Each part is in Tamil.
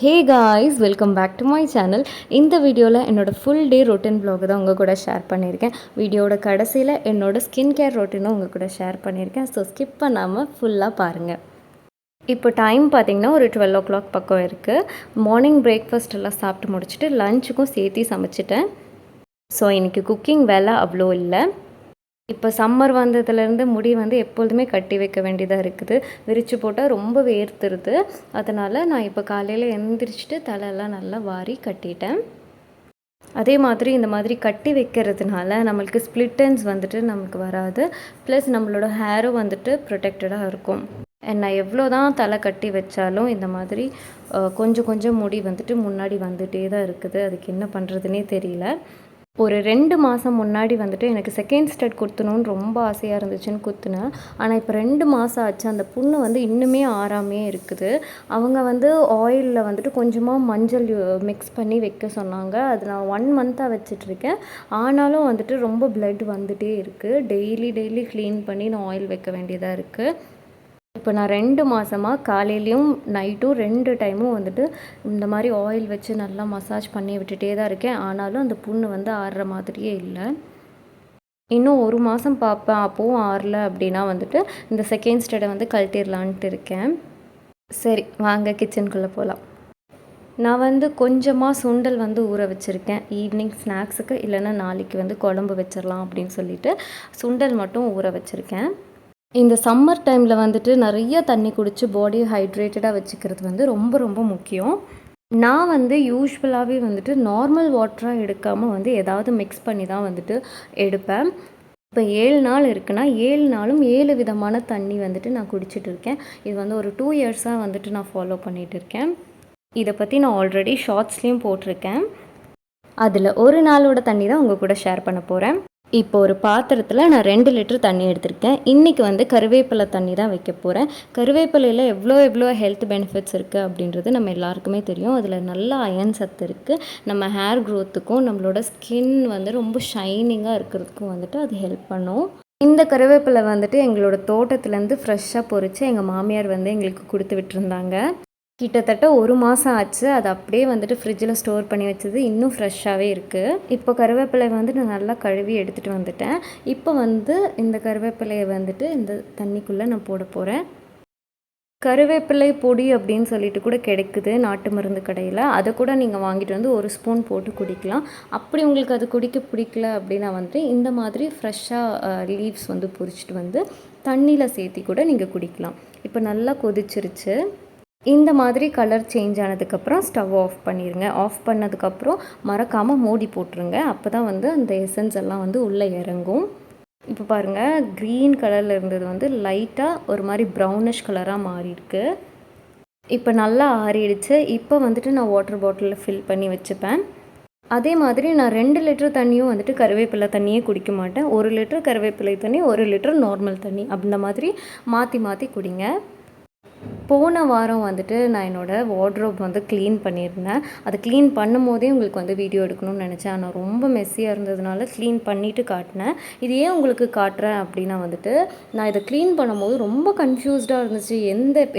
Hey guys, welcome back to my channel. இந்த வீடியோவில் என்னோடய ஃபுல் டே ரொட்டீன் vlog தான் உங்கள் கூட ஷேர் பண்ணியிருக்கேன். வீடியோட கடைசியில் என்னோடய ஸ்கின் கேர் ரொட்டீனும் உங்கள் கூட ஷேர் பண்ணியிருக்கேன். ஸோ ஸ்கிப் பண்ணாமல் ஃபுல்லாக பாருங்கள். இப்போ டைம் பார்த்திங்கன்னா ஒரு 12 o'clock பக்கம் இருக்குது. மார்னிங் பிரேக்ஃபாஸ்ட் எல்லாம் சாப்பிட்டு முடிச்சுட்டு லஞ்சுக்கும் சேர்த்து சமைச்சிட்டேன். ஸோ இன்றைக்கி குக்கிங் வேலை அவ்வளோ இல்லை. இப்போ சம்மர் வந்ததுலேருந்து முடி எப்பொழுதுமே கட்டி வைக்க வேண்டியதாக இருக்குது. விரித்து போட்டால் ரொம்ப வேர்த்துருது. அதனால் நான் இப்போ காலையில் எழுந்திரிச்சிட்டு தலையெல்லாம் நல்லா வாரி கட்டிட்டேன். அதே மாதிரி இந்த மாதிரி கட்டி வைக்கிறதுனால நம்மளுக்கு ஸ்ப்ளிட் எண்ட்ஸ் நமக்கு வராது. ப்ளஸ் நம்மளோட ஹேரும் ப்ரொடெக்டடாக இருக்கும். நான் எவ்வளோ தான் தலை கட்டி வச்சாலும் இந்த மாதிரி கொஞ்சம் கொஞ்சம் முடி முன்னாடி வந்துகிட்டே தான் இருக்குது. அதுக்கு என்ன பண்ணுறதுனே தெரியல. ஒரு 2 மாதம் முன்னாடி எனக்கு செகண்ட் ஸ்டட் குத்தணும்னு ரொம்ப ஆசையாக இருந்துச்சுன்னு குத்துனேன். ஆனால் இப்போ 2 மாதம் ஆச்சு. அந்த புண்ணு இன்னுமே ஆறாமே இருக்குது. அவங்க ஆயிலில் கொஞ்சமாக மஞ்சள் மிக்ஸ் பண்ணி வைக்க சொன்னாங்க. அது நான் 1 மந்த்தாக வச்சிட்ருக்கேன். ஆனாலும் ரொம்ப பிளட் வந்துகிட்டே இருக்குது. டெய்லி க்ளீன் பண்ணி நான் ஆயில் வைக்க வேண்டியதாக இருக்குது. இப்போ நான் 2 மாதமாக காலையிலையும் நைட்டும் 2 டைமும் இந்த மாதிரி ஆயில் வச்சு நல்லா மசாஜ் பண்ணி விட்டுட்டே தான் இருக்கேன். ஆனாலும் அந்த புண்ணு ஆறுற மாதிரியே இல்லை. இன்னும் 1 மாதம் பார்ப்பேன். அப்போவும் ஆறல அப்படின்னா இந்த செகண்ட் ஸ்டெடை கழட்டிடலான்ட்டு இருக்கேன். சரி, வாங்க கிச்சனுக்குள்ளே போகலாம். நான் கொஞ்சமாக சுண்டல் ஊற வச்சுருக்கேன். ஈவினிங் ஸ்நாக்ஸுக்கு, இல்லைன்னா நாளைக்கு குழம்பு வச்சிடலாம் அப்படின்னு சொல்லிட்டு சுண்டல் மட்டும் ஊற வச்சுருக்கேன். இந்த சம்மர் டைமில் நிறைய தண்ணி குடித்து பாடியை ஹைட்ரேட்டடாக வச்சுக்கிறது ரொம்ப ரொம்ப முக்கியம். நான் யூஸ்வலாகவே நார்மல் வாட்டராக எடுக்காமல் ஏதாவது மிக்ஸ் பண்ணி தான் எடுப்பேன். இப்போ 7 நாள் இருக்குன்னா 7 நாளும் 7 விதமான தண்ணி நான் குடிச்சிட்டு இருக்கேன். இது ஒரு 2 இயர்ஸாக நான் ஃபாலோ பண்ணிகிட்டு இருக்கேன். இதை பற்றி நான் ஆல்ரெடி ஷார்ட்ஸ்லேயும் போட்டிருக்கேன். அதில் ஒரு நாளோட தண்ணி தான் உங்கள் கூட ஷேர் பண்ண போகிறேன். இப்போ ஒரு பாத்திரத்தில் நான் 2 லிட்டர் தண்ணி எடுத்திருக்கேன். இன்றைக்கி கருவேப்பிலை தண்ணி தான் வைக்க போகிறேன். கருவேப்பிலையில் எவ்வளோ ஹெல்த் பெனிஃபிட்ஸ் இருக்குது அப்படின்றது நம்ம எல்லாருக்குமே தெரியும். அதில் நல்ல அயன் சத்து இருக்குது. நம்ம ஹேர் க்ரோத்துக்கும் நம்மளோட ஸ்கின் ரொம்ப ஷைனிங்காக இருக்கிறதுக்கும் அது ஹெல்ப் பண்ணும். இந்த கருவேப்பிலை எங்களோட தோட்டத்துலேருந்து ஃப்ரெஷ்ஷாக பொறிச்சு எங்கள் மாமியார் எங்களுக்கு கொடுத்து விட்டுருந்தாங்க. கிட்டத்தட்ட 1 மாதம் ஆச்சு. அது அப்படியே ஃப்ரிட்ஜில் ஸ்டோர் பண்ணி வச்சது இன்னும் ஃப்ரெஷ்ஷாகவே இருக்குது. இப்போ கருவேப்பிலை நான் நல்லா கழுவி எடுத்துகிட்டு வந்துட்டேன். இப்போ இந்த கருவேப்பிலையை இந்த தண்ணிக்குள்ளே நான் போட போகிறேன். கருவேப்பிலை பொடி அப்படின்னு சொல்லிட்டு கூட கிடைக்குது நாட்டு மருந்து கடையில். அதை கூட நீங்கள் வாங்கிட்டு 1 ஸ்பூன் போட்டு குடிக்கலாம். அப்படி உங்களுக்கு அது குடிக்க பிடிக்கல அப்படின்னா இந்த மாதிரி ஃப்ரெஷ்ஷாக லீவ்ஸ் பொரிச்சிட்டு தண்ணியில் சேர்த்தி கூட நீங்கள் குடிக்கலாம். இப்போ நல்லா கொதிச்சிருச்சு. இந்த மாதிரி கலர் சேஞ்ச் ஆனதுக்கப்புறம் ஸ்டவ் ஆஃப் பண்ணிடுங்க. ஆஃப் பண்ணதுக்கப்புறம் மறக்காமல் மூடி போட்டுருங்க. அப்போ தான் அந்த எசன்ஸ் எல்லாம் உள்ளே இறங்கும். இப்போ பாருங்கள், க்ரீன் கலரில் இருந்தது லைட்டாக ஒரு மாதிரி ப்ரௌனிஷ் கலராக மாறியிருக்கு. இப்போ நல்லா ஆறிடுச்சு. இப்போ நான் வாட்டர் பாட்டிலில் ஃபில் பண்ணி வச்சுப்பேன். அதே மாதிரி நான் 2 லிட்டர் தண்ணியும் கருவேப்பிலை தண்ணியே குடிக்க மாட்டேன். 1 லிட்டர் கருவேப்பிலை தண்ணி, 1 லிட்டர் நார்மல் தண்ணி, அந்த மாதிரி மாற்றி மாற்றி குடிங்க. போன வாரம் நான் என்னோடய வார்ட்ரோப் க்ளீன் பண்ணியிருந்தேன். அதை க்ளீன் பண்ணும் போதே உங்களுக்கு வீடியோ எடுக்கணும்னு நினச்சேன். ஆனால் ரொம்ப மெஸ்ஸியாக இருந்ததுனால க்ளீன் பண்ணிவிட்டு காட்டினேன். இது ஏன் உங்களுக்கு காட்டுறேன் அப்படின்னா நான் இதை க்ளீன் பண்ணும்போது ரொம்ப கன்ஃபியூஸ்டாக இருந்துச்சு.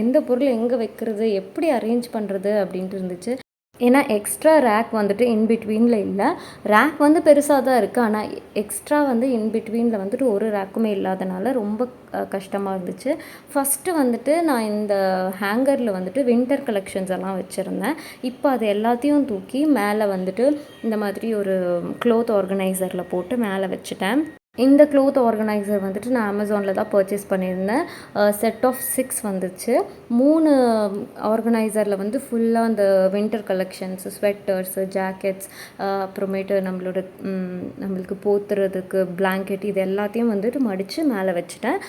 எந்த பொருள் எங்கே வைக்கிறது, எப்படி அரேஞ்ச் பண்ணுறது அப்படின்ட்டு இருந்துச்சு. ஏன்னா எக்ஸ்ட்ரா ரேக் இன்பிட்வீனில் இல்லை. ரேக் பெருசாக தான் இருக்குது. ஆனால் எக்ஸ்ட்ரா இன்பிட்வீனில் ஒரு ரேக்குமே இல்லாதனால ரொம்ப கஷ்டமாக இருந்துச்சு. ஃபஸ்ட்டு நான் இந்த ஹேங்கரில் வின்டர் கலெக்ஷன்ஸ் எல்லாம் வச்சுருந்தேன். இப்போ அது எல்லாத்தையும் தூக்கி மேலே இந்த மாதிரி ஒரு க்ளோத் ஆர்கனைசரில் போட்டு மேலே வச்சுட்டேன். இந்த க்ளோத் ஆர்கனைசர் நான் அமேசானில் தான் பர்ச்சேஸ் பண்ணியிருந்தேன். செட் ஆஃப் 6 வந்துச்சு. 3 ஆர்கனைசரில் ஃபுல்லாக அந்த வின்டர் கலெக்ஷன்ஸ், ஸ்வெட்டர்ஸு, ஜாக்கெட்ஸ், அப்புறமேட்டு நம்மளுக்கு போத்துறதுக்கு பிளாங்கெட், இது எல்லாத்தையும் மடித்து மேலே வச்சுட்டேன்.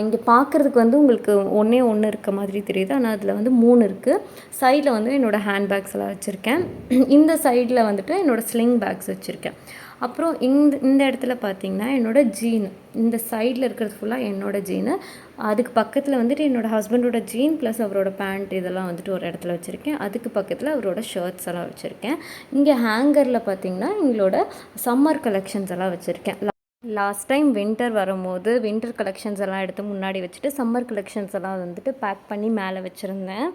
இங்கே பார்க்குறதுக்கு உங்களுக்கு ஒன்று இருக்க மாதிரி தெரியுது. ஆனால் அதில் 3 இருக்குது. சைடில் என்னோடய ஹேண்ட் பேக்ஸ் எல்லாம் வச்சுருக்கேன். இந்த சைடில் என்னோடய ஸ்லிங் பேக்ஸ் வச்சுருக்கேன். அப்புறம் இந்த இடத்துல பார்த்திங்கன்னா என்னோடய ஜீன், இந்த சைடில் இருக்கிறது ஃபுல்லாக என்னோடய ஜீனு. அதுக்கு பக்கத்தில் என்னோடய ஹஸ்பண்டோட ஜீன் ப்ளஸ் அவரோட பேண்ட் இதெல்லாம் ஒரு இடத்துல வச்சுருக்கேன். அதுக்கு பக்கத்தில் அவரோட ஷர்ட்ஸ் எல்லாம் வச்சுருக்கேன். இங்கே ஹேங்கரில் பார்த்திங்கன்னா எங்களோட சம்மர் கலெக்ஷன்ஸ் எல்லாம் வச்சுருக்கேன். லாஸ்ட் டைம் வின்டர் வரும்போது வின்டர் கலெக்ஷன்ஸ் எல்லாம் எடுத்து முன்னாடி வச்சுட்டு சம்மர் கலெக்ஷன்ஸ் எல்லாம் பேக் பண்ணி மேலே வச்சுருந்தேன்.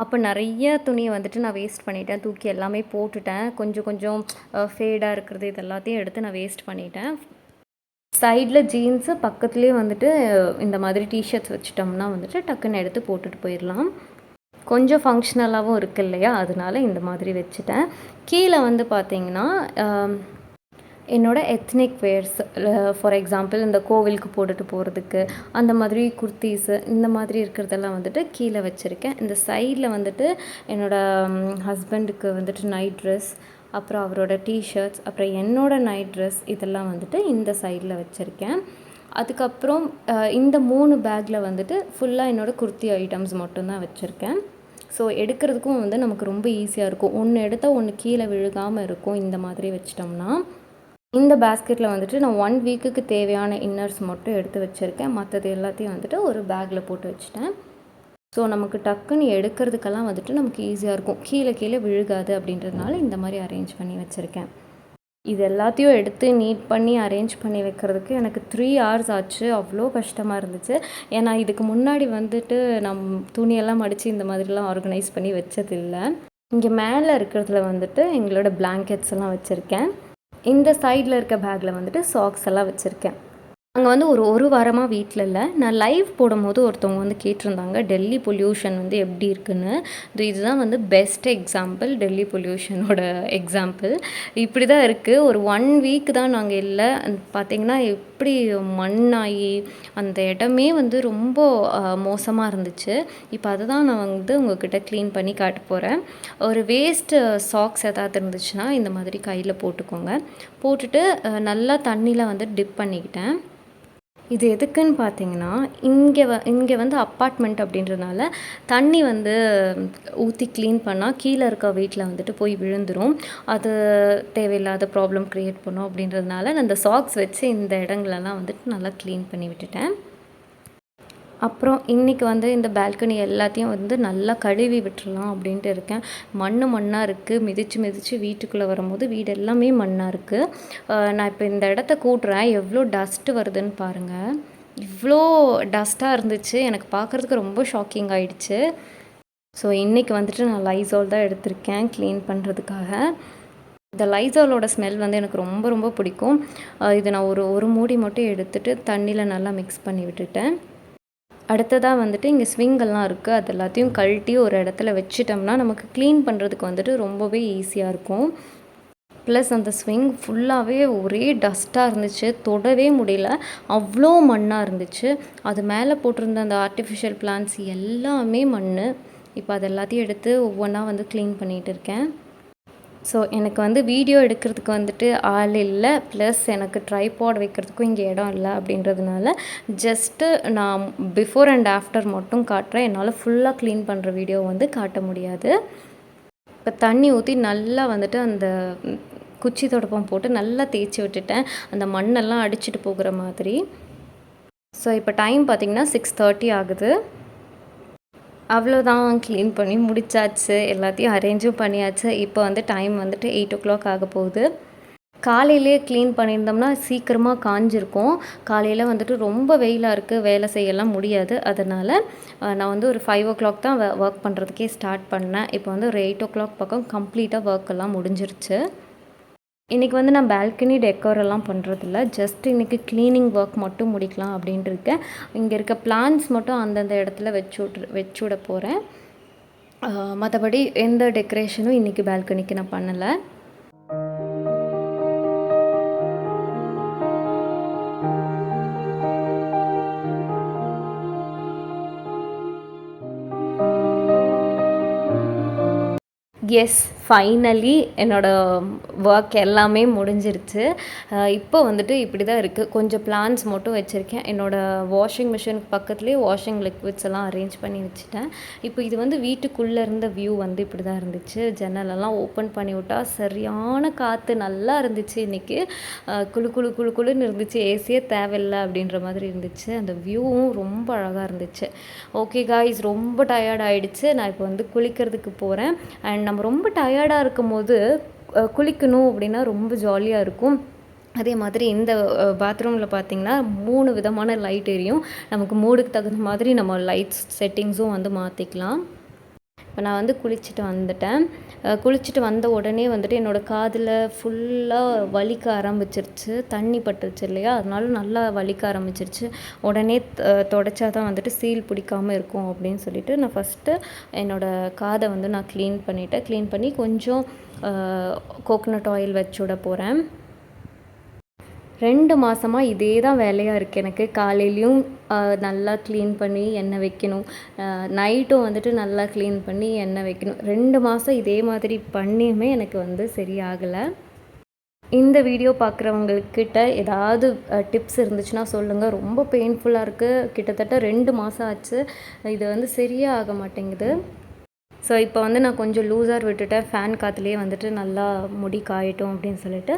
அப்போ நெறைய துணிய வந்துட்டு நான் வேஸ்ட் பண்ணிட்டேன். தூக்கி எல்லாமே போட்டுட்டேன். கொஞ்சம் கொஞ்சம் ஃபேடா இருக்கிறது இது எல்லாத்தையும் எடுத்து நான் வேஸ்ட் பண்ணிட்டேன். சைடில ஜீன்ஸு பக்கத்துலேயே வந்துட்டு இந்த மாதிரி டீஷர்ட்ஸ் வச்சுட்டோம்னா வந்துட்டு டக்குன்னு எடுத்து போட்டுட்டு போயிடலாம். கொஞ்சம் ஃபங்க்ஷனலாகவும் இருக்கு இல்லையா? அதனால இந்த மாதிரி வச்சுட்டேன். கீழே வந்து பார்த்தீங்கன்னா, என்னோட எத்னிக் வேர்ஸ் ஃபார் எக்ஸாம்பிள் இந்த கோவிலுக்கு போட்டுட்டு போகிறதுக்கு அந்த மாதிரி குர்த்தீஸு இந்த மாதிரி இருக்கிறதெல்லாம் வந்துட்டு கீழே வச்சுருக்கேன். இந்த சைடில் வந்துட்டு என்னோடய ஹஸ்பண்டுக்கு வந்துட்டு நைட் ட்ரெஸ், அப்புறம் அவரோட டீஷர்ட்ஸ், அப்புறம் என்னோட நைட் ட்ரெஸ் இதெல்லாம் வந்துட்டு இந்த சைடில் வச்சுருக்கேன். அதுக்கப்புறம் இந்த 3 பேக்கில் வந்துட்டு ஃபுல்லாக என்னோடய குர்த்தி ஐட்டம்ஸ் மட்டும்தான் வச்சுருக்கேன். ஸோ எடுக்கிறதுக்கும் வந்து நமக்கு ரொம்ப ஈஸியாக இருக்கும். ஒன்று எடுத்தால் ஒன்று கீழே விழுகாமல் இருக்கும் இந்த மாதிரி வச்சிட்டோம்னா. இந்த பேஸ்கெட்டில் வந்துட்டு நான் 1 வீக்குக்கு தேவையான இன்னர்ஸ் மட்டும் எடுத்து வச்சுருக்கேன். மற்றது எல்லாத்தையும் வந்துட்டு ஒரு பேக்கில் போட்டு வச்சுட்டேன். ஸோ நமக்கு டக்குன்னு எடுக்கிறதுக்கெல்லாம் வந்துட்டு நமக்கு ஈஸியாக இருக்கும். கீழே கீழே விழுகாது அப்படின்றதுனால இந்த மாதிரி அரேஞ்ச் பண்ணி வச்சுருக்கேன். இது எல்லாத்தையும் எடுத்து நீட் பண்ணி அரேஞ்ச் பண்ணி வைக்கிறதுக்கு எனக்கு 3 hours ஆச்சு. அவ்வளோ கஷ்டமாக இருந்துச்சு. ஏன்னா இதுக்கு முன்னாடி வந்துட்டு துணியெல்லாம் மடித்து இந்த மாதிரிலாம் ஆர்கனைஸ் பண்ணி வச்சதில்லை. இங்கே மேலே இருக்கிறதுல வந்துட்டு எங்களோட பிளாங்கெட்ஸ் எல்லாம் வச்சுருக்கேன். இந்த சைடில் இருக்க பேக்கில் வந்துட்டு சாக்ஸ் எல்லாம் வச்சுருக்கேன். அங்கே வந்து ஒரு வாரமாக வீட்டில் இல்லை. நான் லைவ் போடும்போது ஒருத்தவங்க வந்து கேட்டிருந்தாங்க டெல்லி பொல்யூஷன் வந்து எப்படி இருக்குன்னு. இதுதான் வந்து பெஸ்ட் எக்ஸாம்பிள், டெல்லி பொல்யூஷனோட எக்ஸாம்பிள். இப்படி தான் இருக்குது. ஒரு 1 வீக் தான் நாங்கள் இல்லை. பார்த்திங்கன்னா எப்படி மண்ணாகி அந்த இடமே வந்து ரொம்ப மோசமாக இருந்துச்சு. இப்போ அதை தான் நான் வந்து உங்கள்கிட்ட க்ளீன் பண்ணி காட்ட போகிறேன். ஒரு வேஸ்ட்டு சாக்ஸ் எதாவது இருந்துச்சுன்னா இந்த மாதிரி கையில் போட்டுக்கோங்க. போட்டுட்டு நல்லா தண்ணியில் வந்து டிப் பண்ணிக்கிட்டேன். இது எதுக்குன்னு பார்த்தீங்கன்னா, இங்கே வந்து அப்பார்ட்மெண்ட் அப்படின்றதுனால தண்ணி வந்து ஊற்றி க்ளீன் பண்ணால் கீழே இருக்க வீட்டில் வந்துட்டு போய் விழுந்துடும். அது தேவையில்லாத ப்ராப்ளம் க்ரியேட் பண்ணும் அப்படின்றதுனால நான் இந்த சாக்ஸ் வச்சு இந்த இடங்களெல்லாம் வந்துட்டு நல்லா க்ளீன் பண்ணி விட்டுட்டேன். அப்புறம் இன்றைக்கி வந்து இந்த பால்கனி எல்லாத்தையும் வந்து நல்லா கழுவி விட்டுறலாம் அப்படின்ட்டு இருக்கேன். மண்ணாக இருக்குது. மிதித்து வீட்டுக்குள்ளே வரும்போது வீடு எல்லாமே மண்ணாக இருக்குது. நான் இப்போ இந்த இடத்த கூட்டுறேன். எவ்வளோ டஸ்ட்டு வருதுன்னு பாருங்கள். இவ்வளோ டஸ்ட்டாக இருந்துச்சு. எனக்கு பார்க்குறதுக்கு ரொம்ப ஷாக்கிங் ஆகிடுச்சு. ஸோ இன்றைக்கி வந்துட்டு நான் லைசால் தான் எடுத்திருக்கேன் க்ளீன் பண்ணுறதுக்காக. இந்த லைசாலோட ஸ்மெல் வந்து எனக்கு ரொம்ப ரொம்ப பிடிக்கும். இது நான் ஒரு மூடி மட்டும் எடுத்துகிட்டு தண்ணியில் நல்லா மிக்ஸ் பண்ணி விட்டுட்டேன். அடுத்ததாக வந்துட்டு இங்கே ஸ்விங்கெல்லாம் இருக்குது. அது எல்லாத்தையும் கழட்டி ஒரு இடத்துல வச்சிட்டோம்னா நமக்கு க்ளீன் பண்ணுறதுக்கு வந்துட்டு ரொம்பவே ஈஸியாக இருக்கும். ப்ளஸ் அந்த ஸ்விங் ஃபுல்லாகவே ஒரே டஸ்ட்டாக இருந்துச்சு. தொடவே முடியல. அவ்வளோ மண்ணாக இருந்துச்சு. அது மேலே போட்டிருந்த அந்த ஆர்டிஃபிஷியல் பிளான்ட்ஸ் எல்லாமே மண். இப்போ அது எல்லாத்தையும் எடுத்து ஒவ்வொன்றா வந்து க்ளீன் பண்ணிகிட்டு இருக்கேன். ஸோ எனக்கு வந்து வீடியோ எடுக்கிறதுக்கு வந்துட்டு ஆள் இல்லை. ப்ளஸ் எனக்கு ட்ரைபாட் வைக்கிறதுக்கும் இங்கே இடம் இல்லை அப்படின்றதுனால ஜஸ்ட்டு நான் பிஃபோர் அண்ட் ஆஃப்டர் மட்டும் காட்டுறேன். என்னால் ஃபுல்லாக க்ளீன் பண்ணுற வீடியோ வந்து காட்ட முடியாது. இப்போ தண்ணி ஊற்றி நல்லா வந்துட்டு அந்த குச்சி தொடப்பம் போட்டு நல்லா தேய்ச்சி விட்டுட்டேன். அந்த மண்ணெல்லாம் அடிச்சுட்டு போகிற மாதிரி. ஸோ இப்போ டைம் பார்த்திங்கன்னா 6:30 ஆகுது. அவ்வளோதான், க்ளீன் பண்ணி முடிச்சாச்சு. எல்லாத்தையும் அரேஞ்சும் பண்ணியாச்சு. இப்போ வந்து டைம் வந்துட்டு 8 o'clock ஆக போகுது. காலையிலே க்ளீன் பண்ணியிருந்தோம்னா சீக்கிரமாக காஞ்சிருக்கும். காலையில் வந்துட்டு ரொம்ப வெயிலாக இருக்குது, வேலை செய்யலாம் முடியாது. அதனால் நான் வந்து ஒரு 5 o'clock தான் ஒர்க் பண்ணுறதுக்கே ஸ்டார்ட் பண்ணேன். இப்போ வந்து ஒரு 8 o'clock பக்கம் கம்ப்ளீட்டாக ஒர்க் எல்லாம் முடிஞ்சிருச்சு. இன்றைக்கி வந்து நான் பால்கனி டெக்கோரெல்லாம் பண்ணுறதில்ல. ஜஸ்ட் இன்றைக்கி க்ளீனிங் ஒர்க் மட்டும் முடிக்கலாம் அப்படின்ட்டு இருக்கேன். இங்கே இருக்க பிளான்ட்ஸ் மட்டும் அந்தந்த இடத்துல வச்சுவிட போகிறேன். மற்றபடி எந்த டெக்கரேஷனும் இன்றைக்கி பால்கனிக்கு நான் பண்ணலை. எஸ், ஃபைனலி என்னோடய ஒர்க் எல்லாமே முடிஞ்சிருச்சு. இப்போ வந்துட்டு இப்படி தான் இருக்குது. கொஞ்சம் பிளான்ஸ் மட்டும் வச்சுருக்கேன். என்னோடய வாஷிங் மிஷினுக்கு பக்கத்துலேயே வாஷிங் லிக்விட்ஸ் எல்லாம் அரேஞ்ச் பண்ணி வச்சுட்டேன். இப்போ இது வந்து வீட்டுக்குள்ளே இருந்த வியூ வந்து இப்படி தான் இருந்துச்சு. ஜன்னலெல்லாம் ஓப்பன் பண்ணி விட்டால் சரியான காற்று நல்லா இருந்துச்சு. இன்றைக்கி குளுன்னு இருந்துச்சு. ஏசியே தேவையில்லை அப்படின்ற மாதிரி இருந்துச்சு. அந்த வியூவும் ரொம்ப அழகாக இருந்துச்சு. ஓகே காய்ஸ், ரொம்ப டயர்ட் ஆகிடுச்சு. நான் இப்போ வந்து குளிக்கிறதுக்கு போகிறேன். அண்ட் நம்ம ரொம்ப டயர்டாக இருக்கும்போது குளிக்கணும் அப்படின்னா ரொம்ப ஜாலியாக இருக்கும். அதே மாதிரி இந்த பாத்ரூமில் பார்த்திங்கன்னா 3 விதமான லைட் எரியும். நமக்கு மூடுக்கு தகுந்த மாதிரி நம்ம லைட்ஸ் செட்டிங்ஸும் வந்து மாற்றிக்கலாம். இப்போ நான் வந்து குளிச்சுட்டு வந்துட்டேன். குளிச்சுட்டு வந்த உடனே வந்துட்டு என்னோடய காதில் ஃபுல்லாக வலிக்க ஆரம்பிச்சிருச்சு. தண்ணி பட்டுருச்சு இல்லையா, அதனால நல்லா வலிக்க ஆரம்பிச்சிருச்சு. உடனே தொடச்சா தான் வந்துட்டு சீல் பிடிக்காமல் இருக்கும் அப்படின்னு சொல்லிட்டு நான் ஃபஸ்ட்டு என்னோடய காதை வந்து நான் க்ளீன் பண்ணிவிட்டேன். க்ளீன் பண்ணி கொஞ்சம் கோகனட் ஆயில் வச்சு விட போகிறேன். 2 மாதமா இதே தான் வேலையாக இருக்குது எனக்கு. காலையிலையும் நல்லா க்ளீன் பண்ணி எண்ணெய் வைக்கணும், நைட்டும் வந்துட்டு நல்லா க்ளீன் பண்ணி எண்ணெய் வைக்கணும். 2 மாதம் இதே மாதிரி பண்ணியுமே எனக்கு வந்து சரியாகலை. இந்த வீடியோ பார்க்குறவங்கக்கிட்ட ஏதாவது டிப்ஸ் இருந்துச்சுன்னா சொல்லுங்கள். ரொம்ப பெயின்ஃபுல்லாக இருக்குது. கிட்டத்தட்ட 2 மாதம் ஆச்சு. இது வந்து சரியே ஆக மாட்டேங்குது. ஸோ இப்போ வந்து நான் கொஞ்சம் லூஸாக விட்டுட்டேன். ஃபேன் காற்றுலேயே வந்துட்டு நல்லா முடி காயட்டும் அப்படின்னு சொல்லிட்டு.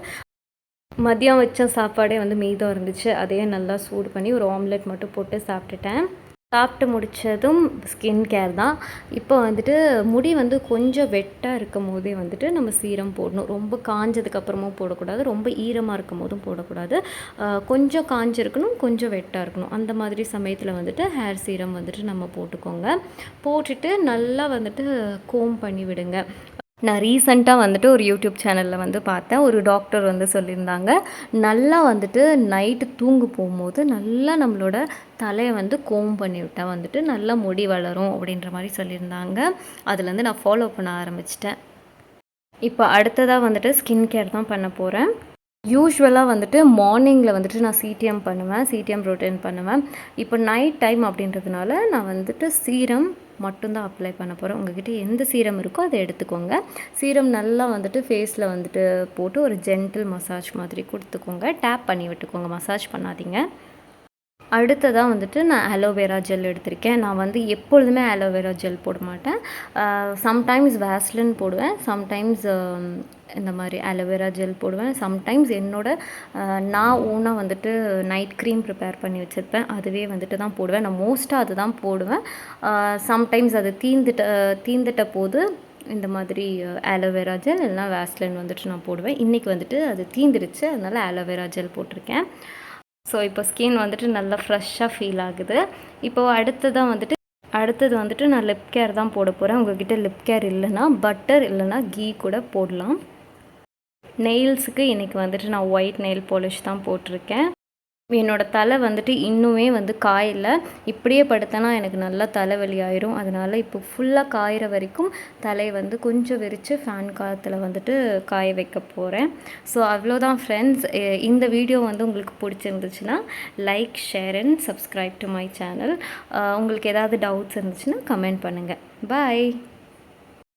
மதியம் வச்ச சாப்பாடே வந்து மீதம் இருந்துச்சு. அதையே நல்லா சூடு பண்ணி ஒரு ஆம்லெட் மட்டும் போட்டு சாப்பிட்டுட்டேன். சாப்பிட்டு முடித்ததும் ஸ்கின் கேர் தான். இப்போ வந்துட்டு முடி வந்து கொஞ்சம் வெட்டாக இருக்கும் போதே வந்துட்டு நம்ம சீரம் போடணும். ரொம்ப காஞ்சதுக்கப்புறமும் போடக்கூடாது, ரொம்ப ஈரமாக இருக்கும் போதும் போடக்கூடாது. கொஞ்சம் காஞ்சிருக்கணும், கொஞ்சம் வெட்டாக இருக்கணும். அந்த மாதிரி சமயத்தில் வந்துட்டு ஹேர் சீரம் வந்துட்டு நம்ம போட்டுக்கோங்க. போட்டுட்டு நல்லா வந்துட்டு கோம் பண்ணி விடுங்க. நான் ரீசெண்டாக வந்துட்டு ஒரு யூடியூப் சேனலில் வந்து பார்த்தேன். ஒரு டாக்டர் வந்து சொல்லியிருந்தாங்க, நல்லா வந்துட்டு நைட்டு தூங்க போகும்போது நல்லா நம்மளோட தலையை வந்து கோம் பண்ணி விட்டால் வந்துட்டு நல்லா முடி வளரும் அப்படின்ற மாதிரி சொல்லியிருந்தாங்க. அதுலேருந்து நான் ஃபாலோ பண்ண ஆரம்பிச்சிட்டேன். இப்போ அடுத்ததாக வந்துட்டு ஸ்கின் கேர் தான் பண்ண போகிறேன். யூஸ்வலாக வந்துட்டு மார்னிங்கில் வந்துட்டு நான் சிடிஎம் பண்ணுவேன், சிடிஎம் ரொட்டீன் பண்ணுவேன். இப்போ நைட் டைம் அப்படின்றதுனால நான் வந்துட்டு சீரம் மட்டும்தான் அப்ளை பண்ண போகிறேன். உங்கள்கிட்ட எந்த சீரம் இருக்கோ அதை எடுத்துக்கோங்க. சீரம் நல்லா வந்துட்டு ஃபேஸில் வந்துட்டு போட்டு ஒரு ஜென்டில் மசாஜ் மாதிரி கொடுத்துக்கோங்க. டேப் பண்ணி விட்டுக்கோங்க, மசாஜ் பண்ணாதீங்க. அடுத்ததாக வந்துட்டு நான் ஆலோவேரா ஜெல் எடுத்திருக்கேன். நான் வந்து எப்பொழுதுமே ஆலோவேரா ஜெல் போட மாட்டேன். சம்டைம்ஸ் வேஸ்லின் போடுவேன், சம்டைம்ஸ் இந்த மாதிரி ஆலோவேரா ஜெல் போடுவேன். சம்டைம்ஸ் நான் ஓனாக வந்துட்டு நைட் க்ரீம் ப்ரிப்பேர் பண்ணி வச்சுருப்பேன், அதுவே வந்துட்டு தான் போடுவேன். நான் மோஸ்ட்டாக அது தான் போடுவேன். சம்டைம்ஸ் அது தீந்துட்ட போது இந்த மாதிரி ஆலோவேரா ஜெல் இல்லைனா வேஸ்லின் வந்துட்டு நான் போடுவேன். இன்றைக்கி வந்துட்டு அது தீந்துடுச்சு, அதனால் ஆலோவேரா ஜெல் போட்டிருக்கேன். ஸோ இப்போ ஸ்கின் வந்துட்டு நல்லா ஃப்ரெஷ்ஷாக ஃபீல் ஆகுது. இப்போது அடுத்தது வந்துட்டு நான் லிப் கேர் தான் போட போகிறேன். உங்கள்கிட்ட லிப் கேர் இல்லைன்னா பட்டர் இல்லைனா கீ கூட போடலாம். நெயில்ஸுக்கு இன்றைக்கி வந்துட்டு நான் ஒயிட் நெயில் பாலிஷ் தான் போட்டிருக்கேன். என்னோடய தலை வந்துட்டு இன்னுமே வந்து காயலை. இப்படியே படுத்தேன்னா எனக்கு நல்லா தலைவலி ஆயிரும். அதனால் இப்போ ஃபுல்லாக காயிற வரைக்கும் தலையை வந்து கொஞ்சம் விரித்து ஃபேன் காற்றுல வந்துட்டு காய வைக்க போகிறேன். ஸோ அவ்வளோதான் ஃப்ரெண்ட்ஸ். இந்த வீடியோ வந்து உங்களுக்கு பிடிச்சிருந்துச்சுன்னா like, share and subscribe to my channel. உங்களுக்கு ஏதாவது டவுட்ஸ் இருந்துச்சுன்னா கமெண்ட் பண்ணுங்கள். பாய்.